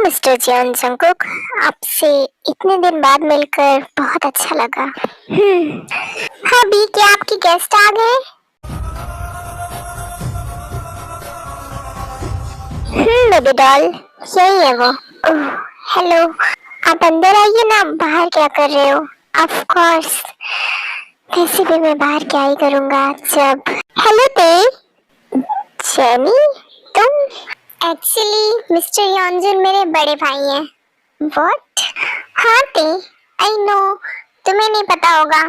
Mister Xeon Jungkook, आपसे इतने दिन बाद मिलकर बहुत अच्छा लगा। हाँ बी, क्या आपके गेस्ट आ गए? बेबी डॉल, यही है वो। ओह, हेलो, आप अंदर आइए ना, बाहर क्या कर रहे हो? ऑफ कोर्स, वैसे भी मैं बाहर क्या ही करूँगा जब। हेलो ते, जेनी, तुम? एक्चुअली मिस्टर योंजन मेरे बड़े भाई हैं। व्हाट? हाँ ते, आई नो तुम्हें नहीं पता होगा,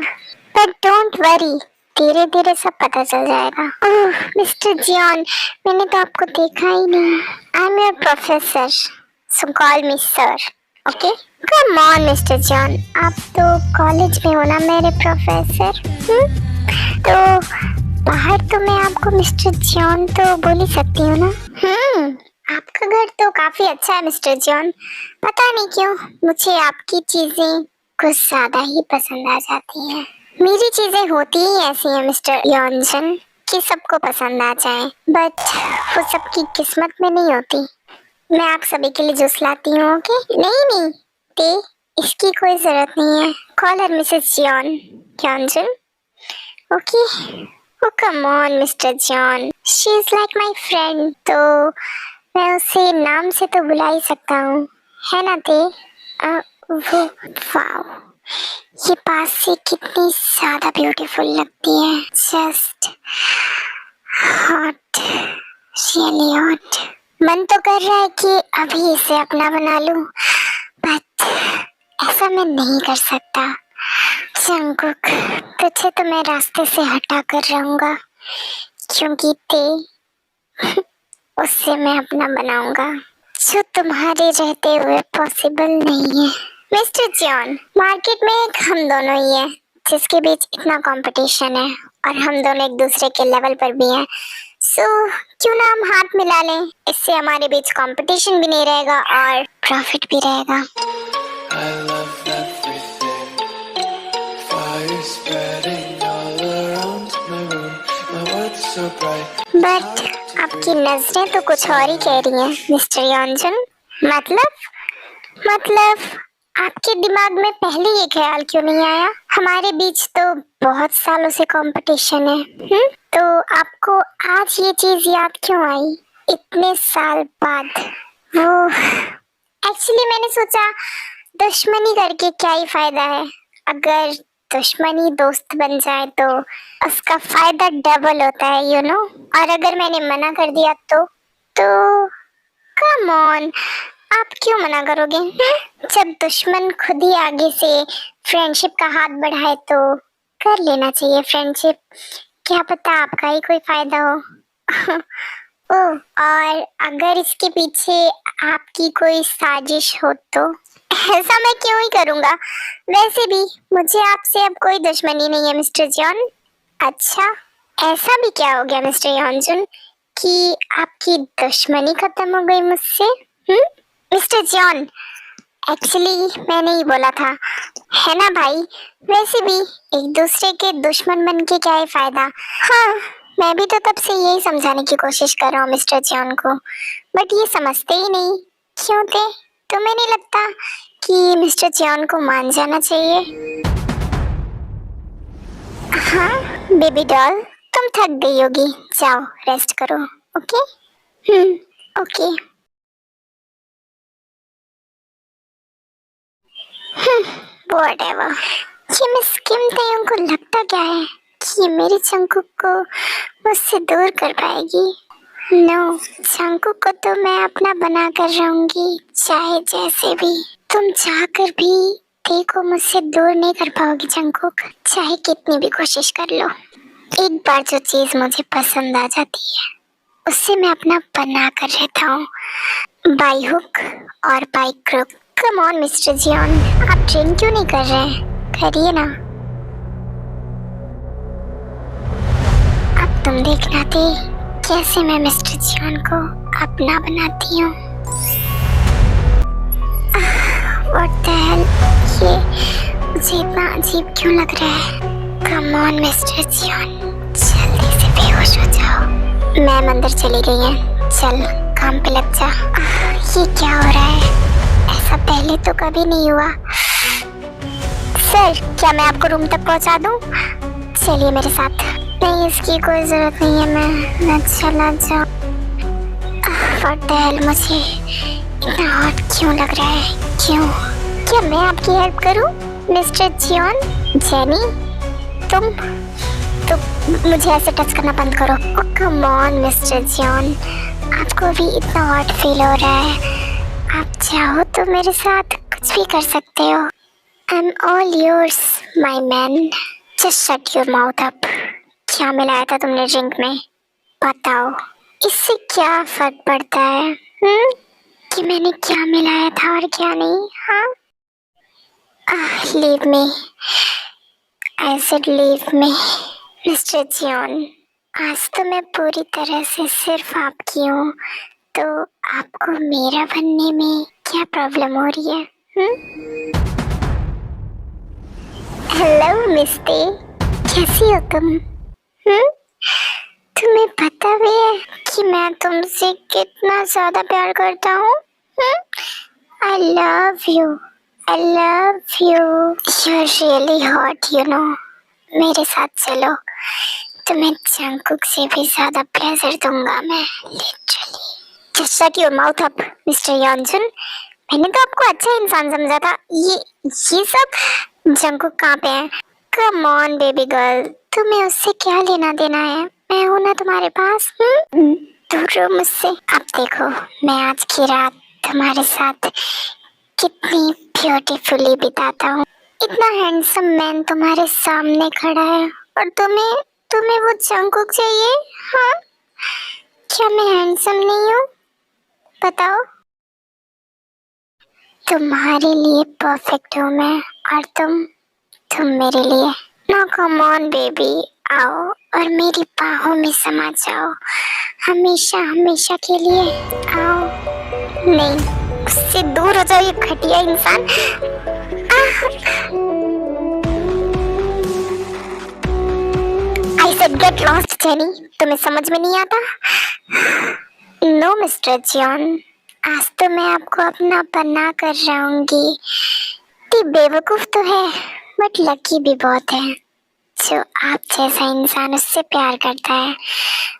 बट डोंट वरी, धीरे धीरे सब पता चल जाएगा। ओह मिस्टर जियोन, मैंने तो आपको देखा ही नहीं। I am your professor, so call me sir, okay? Come on mister Jeon, आप तो कॉलेज में हो ना मेरे प्रोफेसर। तो बाहर तो मैं आपको मिस्टर जियोन तो बोल ही सकती हूँ ना। आपका घर तो काफी अच्छा है मिस्टर जियोन, पता नहीं क्यों मुझे आपकी चीजें कुछ ज्यादा ही पसंद आ जाती हैं। मेरी चीजें होती ही ऐसी हैं मिस्टर योंजन कि सबको पसंद आ जाए, बट वो सबकी किस्मत में नहीं होती। मैं आप सभी के लिए जूस लाती हूँ, ओके? नहीं ते, इसकी कोई जरूरत नहीं है। Call her Mrs Jeon Yeonjun, okay? Oh come on mister Jeon, she is like my friend, तो मैं उसे नाम से तो बुला ही सकता हूँ, है ना ते? वो वाओ, ये पास से कितनी ज्यादा ब्यूटीफुल लगती है, जस्ट हॉट, रियली हॉट। मन तो कर रहा है कि अभी इसे अपना बना लूं, बट ऐसा मैं नहीं कर सकता। जंगकुक, तुझे तो मैं रास्ते से हटा कर रहूंगा, क्योंकि ते उससे मैं अपना बनाऊंगा, जो तुम्हारे रहते हुए पॉसिबल नहीं है। मिस्टर जियोन, मार्केट में एक हम दोनों ही हैं जिसके बीच इतना कंपटीशन है, और हम दोनों एक दूसरे के लेवल पर भी हैं। सो क्यों ना हम हाथ मिला लें, इससे हमारे बीच कंपटीशन भी नहीं रहेगा और प्रॉफिट भी रहेगा। बट आपकी नजरें तो कुछ और ही कह रही हैं मिस्टर योंजन। मतलब आपके दिमाग में पहले ये ख्याल क्यों नहीं आया? हमारे बीच तो बहुत सालों से कंपटीशन है। तो आपको आज ये चीज याद क्यों आई इतने साल बाद? वो एक्चुअली मैंने सोचा दुश्मनी करके क्या ही फायदा है, अगर दुश्मनी दोस्त बन जाए तो उसका फायदा डबल होता है, यू नो। और अगर मैंने मना कर दिया तो कम ऑन, आप क्यों मना करोगे? जब दुश्मन खुद ही आगे से फ्रेंडशिप का हाथ बढ़ाए तो कर लेना चाहिए फ्रेंडशिप, क्या पता आपका ही कोई फायदा हो। ओह, और अगर इसके पीछे आपकी कोई साजिश हो तो ऐसा मैं क्यों ही करूँगा? वैसे भी मुझे आपसे अब कोई दुश्मनी नहीं है मिस्टर जियोन। अच्छा, ऐसा भी क्या हो गया मिस्टर योंजन कि आपकी दुश्मनी खत्म हो गई मुझसे? मिस्टर जियोन, एक्चुअली मैंने ही बोला था, है ना भाई? वैसे भी एक दूसरे के दुश्मन बन के क्या ही फायदा। हाँ, मैं भी तो तब से यही समझाने की कोशिश कर रहा हूँ मिस्टर जियोन को, बट ये समझते ही नहीं। क्यों थे? तुम्हें नहीं लगता कि मिस्टर जियोन को मान जाना चाहिए? हाँ बेबी डॉल, तुम थक गई होगी, जाओ रेस्ट करो, ओके? ओके। व्हाटएवर। ये मिस किम ताeyong को लगता क्या है कि ये मेरे जंगकुक को मुझसे दूर कर पाएगी? नो, जंगकुक को तो मैं अपना बना कर रहूंगी, चाहे जैसे भी। तुम चाहकर भी देखो मुझसे दूर नहीं कर पाओगी जंगकुक, चाहे कितनी भी कोशिश कर लो। एक बार जो चीज मुझे पसंद आ जाती है उससे मैं अपना बना कर रहता हूँ, बाई हुक और by crook. Come on mister Jeon, आप ड्रिंक क्यों नहीं कर रहे हैं? करिए ना। अब तुम देखना थे कैसे मैं मिस्टर जियोन को अपना बनाती हूँ। व्हाट द हेल, ये मुझे इतना अजीब क्यों लग रहा है? कम ऑन मिस्टर जियोन, जल्दी से बेहोश हो जाओ। मैम अंदर चली गई है, चल काम पे लग जा। ये क्या हो रहा है? ऐसा पहले तो कभी नहीं हुआ। सर, क्या मैं आपको रूम तक पहुंचा दूं? चलिए मेरे साथ। नहीं, इसकी कोई जरूरत नहीं है, मैं चला जाऊं। व्हाट द हेल, मुझे इतना हॉट क्यों लग रहा है? क्यों? क्या मैं आपकी हेल्प करूं, मिस्टर जियोन? जेनी, तुम मुझे ऐसे टच करना बंद करो। ओह कम ऑन मिस्टर जियोन, आपको भी इतना हॉट फील हो रहा है? आप चाहो तो मेरे साथ कुछ भी कर सकते हो। I am all yours my man. Just shut your mouth up. क्या मिलाया था तुमने ड्रिंक में? बताओ, इससे क्या फर्क पड़ता है कि मैंने क्या मिलाया था और क्या नहीं? हाँ, leave me, I said leave me. Mister Jeon, आज तो मैं पूरी तरह से सिर्फ आपकी हूँ, तो आपको मेरा बनने में क्या प्रॉब्लम हो रही है? हेलो मिस्टी, कैसी हो तुम? तुम्हें पता भी है कि मैं तुमसे कितना ज्यादा प्यार करता हूँ? I love you, I love you. You're really hot, you know. मेरे साथ चलो, तुम्हें जंगकुक से भी ज्यादा प्लेजर दूंगा मैं, literally. Just shut your mouth up, mister Yeonjun. मैंने तो आपको अच्छा इंसान समझा था। ये सब जंगकुक कहाँ पे है? Come on बेबी गर्ल, तुम्हें उससे क्या लेना देना है? मैं हूं ना तुम्हारे पास। दूर रहो मुझसे। अब देखो, मैं आज की रात तुम्हारे साथ कितनी ब्यूटीफुली बिताता हूँ। इतना हैंडसम मैन तुम्हारे सामने खड़ा है और तुम्हें वो जंगकुक चाहिए? हाँ, क्या मैं हैंडसम नहीं हूँ? बताओ। तुम्हारे लिए परफेक्ट हूँ मैं, और तुम मेरे लिए। नो कम ऑन बेबी, आओ और मेरी बाहों में समा जाओ, हमेशा हमेशा के लिए। आओ। नहीं, उससे दूर हो जाओ, ये घटिया इंसान। I said get lost jenny, तुम्हें समझ में नहीं आता? नो मिस्टर जियोन, आज तो मैं आपको अपना बना कर रहूंगी। ती बेवकूफ तो है, बट लकी भी बहुत है जो आप जैसा इंसान उससे प्यार करता है।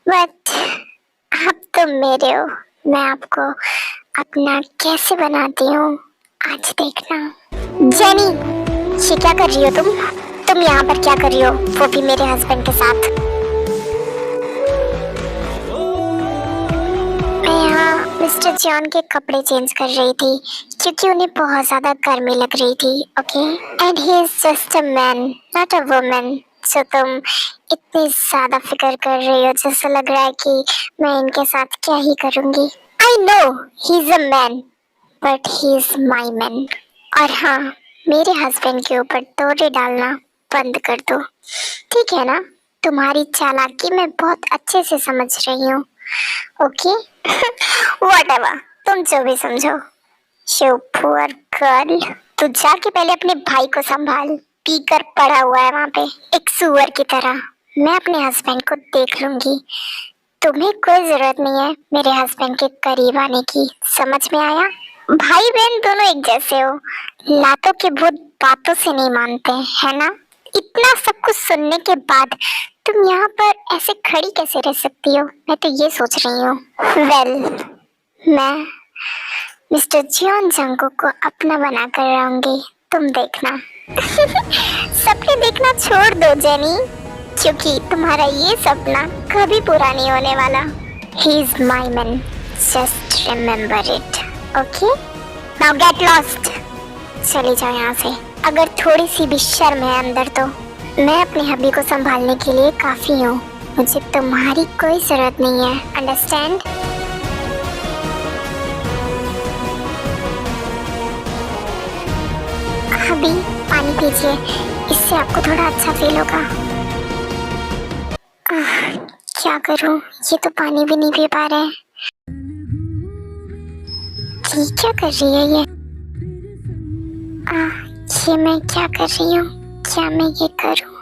बट आप तो मेरे हो, मैं आपको अपना कैसे बनाती हूँ, आज देखना। जेनी, ये क्या कर रही हो तुम यहाँ पर क्या कर रही हो, वो भी मेरे हस्बैंड के साथ? मैं यहाँ मिस्टर जॉन के कपड़े चेंज कर रही थी क्योंकि उन्हें बहुत ज्यादा गर्मी लग रही थी। Okay, and he is just a man, not a woman. जो तुम इतनी ज्यादा फिक्र कर रही हो, जैसा लग रहा है कि मैं इनके साथ क्या ही करूंगी। I know he is a man, but he is my man. और हाँ, मेरे हस्बैंड के ऊपर तोड़े डालना बंद कर दो, ठीक है ना? तुम्हारी चालाकी मैं बहुत अच्छे से समझ रही हूँ। ओके, व्हाटएवर, तुम जो भी समझो। You poor girl, तू जाके पहले अपने भाई को संभाल, पीकर पड़ा हुआ है वहाँ पे एक सुअर की तरह। मैं अपने हस्बैंड को देख लूंगी, तुम्हें कोई जरूरत नहीं है मेरे हस्बैंड के करीब आने की। समझ में आया? भाई बहन दोनों एक जैसे हो, लातों के भूत बातों से नहीं मानते, है ना? इतना सब कुछ सुनने के बाद तुम यहाँ पर ऐसे खड़ी कैसे रह सकती हो, मैं तो ये सोच रही हूँ। मैं मिस्टर जियोन जंगकुक को अपना बना कर रहूंगी, तुम देखना। सपने देखना छोड़ दो जेनी, क्योंकि तुम्हारा ये सपना कभी पूरा नहीं होने वाला। He is my man, just remember it, okay? Now get lost. चली जाओ यहाँ से। अगर थोड़ी सी भी शर्म है अंदर तो मैं अपने हबी को संभालने के लिए काफी हूँ, मुझे तुम्हारी कोई जरूरत नहीं है, अंडरस्टैंड? अभी पानी पीजिए, इससे आपको थोड़ा अच्छा फील होगा। क्या करूं, ये तो पानी भी नहीं पी पा रहे। ये क्या कर रही है ये? ये मैं क्या कर रही हूँ? क्या मैं ये करूं?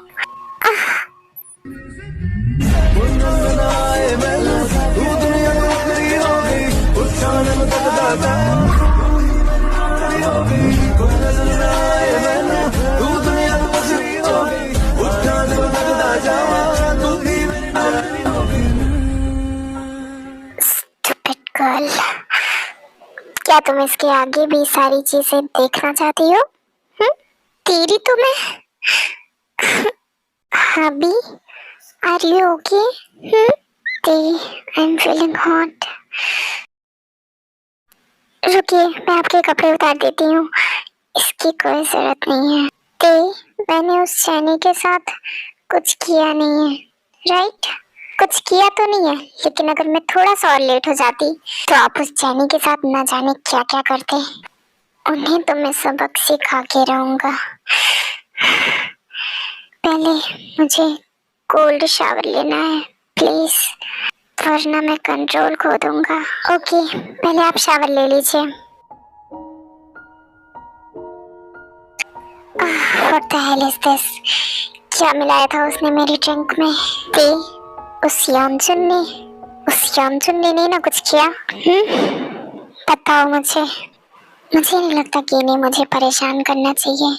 क्या तुम इसके आगे भी सारी चीजें देखना चाहती हो? हम्म? तेरी तो मैं हबी, आर यू ओके? ते आई एम फीलिंग हॉट। रुकिए, मैं आपके कपड़े उतार देती हूँ, इसकी कोई जरूरत नहीं है। ते मैंने उस चैनी के साथ कुछ किया नहीं है, राइट? कुछ किया तो नहीं है, लेकिन अगर मैं थोड़ा सा और लेट हो जाती तो आप उस चैनी के साथ न जाने क्या क्या करते। उन्हें तो मैं सबक सिखा के रहूंगा। पहले मुझे कोल्ड शावर लेना है प्लीज, वरना मैं कंट्रोल खो दूंगा। ओके, पहले आप शावर ले लीजिए। What the hell is this? क्या मिलाया था उसने मेरी ड्रिंक में? ते उस यामचुन ने ना कुछ किया। बताओ मुझे नहीं लगता कि इन्हें मुझे परेशान करना चाहिए,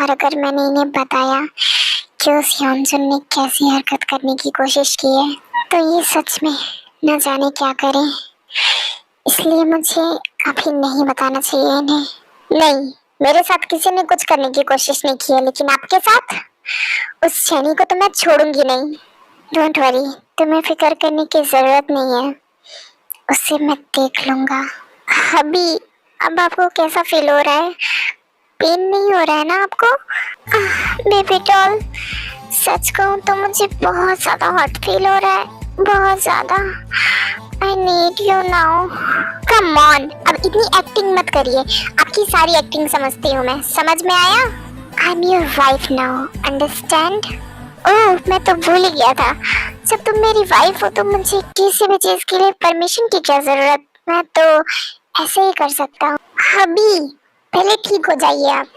और अगर मैंने इन्हें बताया कि उस यामचुन ने कैसी हरकत करने की कोशिश की है तो ये सच में न जाने क्या करें, इसलिए मुझे अभी नहीं बताना चाहिए इन्हें। नहीं, मेरे साथ किसी ने कुछ करने की कोशिश नहीं की है, लेकिन आपके साथ उस शनि को तो मैं छोड़ूंगी नहीं। डोंट वरी, तुम्हें फिक्र करने की जरूरत नहीं है, उसे मैं देख लूंगा। अभी अब आपको कैसा फील हो रहा है? पेन नहीं हो रहा है ना आपको? बेबी डॉल, सच कहूँ तो मुझे बहुत ज्यादा हॉट फील हो रहा है, बहुत ज्यादा। I need you now. Come on, अब इतनी एक्टिंग मत करिए, आपकी सारी एक्टिंग समझती हूँ मैं, समझ में आया? I am your wife now, understand? Oh, मैं तो भूल ही गया था, जब तुम मेरी वाइफ हो तो मुझे किसी भी चीज के लिए परमिशन की क्या जरूरत, मैं तो ऐसे ही कर सकता हूँ। अभी पहले ठीक हो जाइए आप,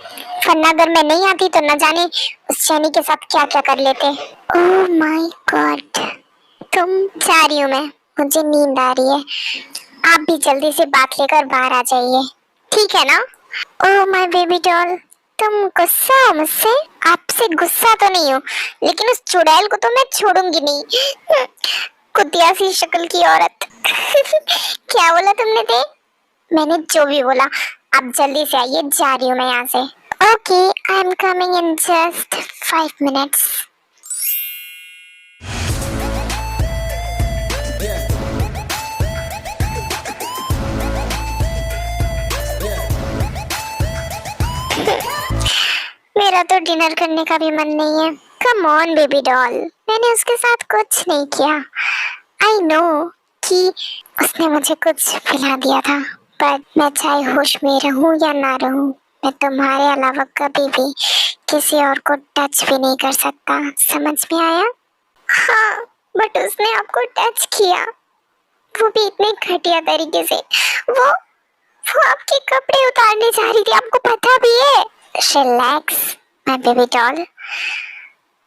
वरना अगर मैं नहीं आती तो न जाने उस शनि के साथ क्या क्या कर लेते। ओह माय गॉड, तुम जा रही हूँ मैं, मुझे नींद आ रही है, आप भी जल्दी से बात लेकर बाहर आ जाइए, ठीक है ना? ओह माय बेबी डॉल, तुम गुस्सा हो मुझसे? आपसे गुस्सा तो नहीं हूँ, लेकिन उस चुड़ैल को तो मैं छोड़ूंगी नहीं। कुतिया सी शक्ल की औरत। क्या बोला तुमने? थे मैंने जो भी बोला, आप जल्दी से आइए, जा रही हूँ मैं यहाँ से। Okay, I am coming in just 5 minutes. मेरा तो डिनर करने का भी मन नहीं है। कम ऑन बेबी डॉल, मैंने उसके साथ कुछ नहीं किया। आई नो कि उसने मुझे कुछ पिला दिया था, पर मैं चाहे होश में रहूं या ना रहूं, मैं तुम्हारे अलावा कभी भी किसी और को टच भी नहीं कर सकता, समझ में आया? हाँ, बट उसने आपको टच किया, वो भी इतने घटिया तरीके से। वो आपके कपड़े उतारने जा रही थी, आपको पता भी है? रिलैक्स माय बेबी डॉल,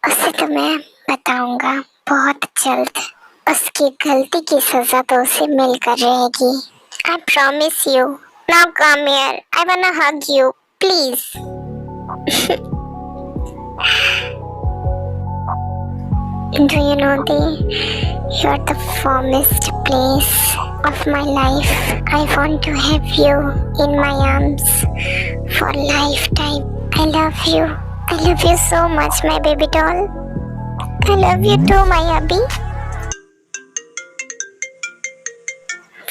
उसे तो मैं बताऊंगा बहुत जल्द, उसकी गलती की सजा तो उसे मिलकर रहेगी। I promise you. Now come here, I वांना hug you please. Do you know you're the warmest place of my life. I want to have you in my arms for lifetime. I love you. I love you so much, my baby doll. I love you too, my hubby.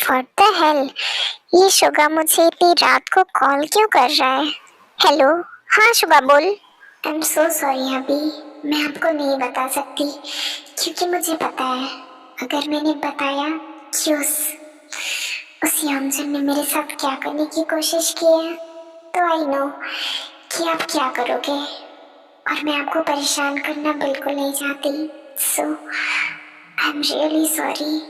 What the hell? ये Suga मुझे इतनी रात को call क्यों कर रहा है? Hello, हाँ शुगा बोल। I'm so sorry हबी, मैं आपको नहीं बता सकती, क्योंकि मुझे पता है अगर मैंने बताया कि उस यामचुन ने मेरे साथ क्या करने की कोशिश की है तो आई नो कि आप क्या करोगे, और मैं आपको परेशान करना बिल्कुल नहीं चाहती। सो आई एम रियली सॉरी।